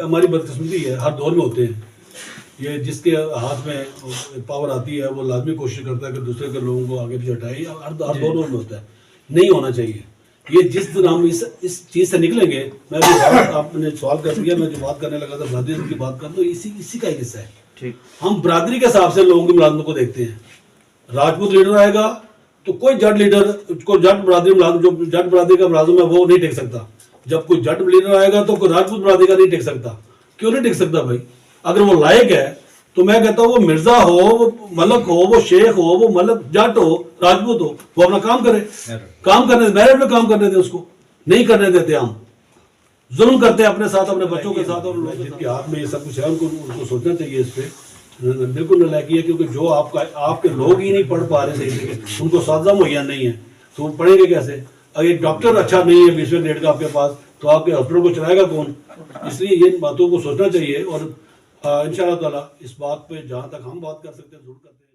ہماری بدقسمتی ہے، ہر دور میں ہوتے ہیں یہ، جس کے ہاتھ میں پاور آتی ہے وہ لازمی کوشش کرتا ہے کہ دوسرے کے لوگوں کو آگے پیچھے ہٹائے، ہر دور میں ہوتا ہے، نہیں ہونا چاہیے یہ۔ جس دن ہم اس چیز سے نکلیں گے، میں آپ نے سوال کر دیا، میں جو بات کرنے لگا تھا برادری کی بات کر، تو اسی کا ایک حصہ ہے۔ ہم برادری کے حساب سے لوگوں کی ملازمت کو دیکھتے ہیں، راجپوت لیڈر آئے گا تو کوئی جٹ لیڈر کو جٹ برادری ملازم، جو جٹ برادری کا ملازم ہے وہ نہیں ٹیک سکتا، جب کوئی جٹ لیڈر آئے گا تو کوئی راجپوت برادری کا نہیں ٹیک سکتا۔ کیوں نہیں ٹیک سکتا بھائی؟ اگر وہ لائق ہے تو میں کہتا ہوں وہ مرزا ہو، وہ ملک ہو، وہ شیخ ہو، وہ ملک جٹ ہو، راجپوت ہو، وہ اپنا کام کرے، کام کرنے میرٹ میں کام کرنے دیں، اس کو نہیں کرنے دیتے، ہم ظلم کرتے ہیں اپنے ساتھ، اپنے بچوں کے ساتھ، اور جن کے ہاتھ میں یہ سب کچھ ہے ان کو سوچنا چاہیے اس پہ، بالکل نالائقی ہے، کیونکہ جو آپ کے لوگ ہی نہیں پڑھ پا رہے صحیح سے، ان کو اساتذہ مہیا نہیں ہے تو وہ پڑھیں گے کیسے؟ اگر ایک ڈاکٹر اچھا نہیں ہے 20ویں گریڈ کا آپ کے پاس، تو آپ کے ہاسپٹل کو چلائے گا کون؟ اس لیے یہ باتوں کو سوچنا چاہیے، اور انشاءاللہ تعالیٰ اس بات پہ جہاں تک ہم بات کر سکتے ہیں ضرور کرتے ہیں۔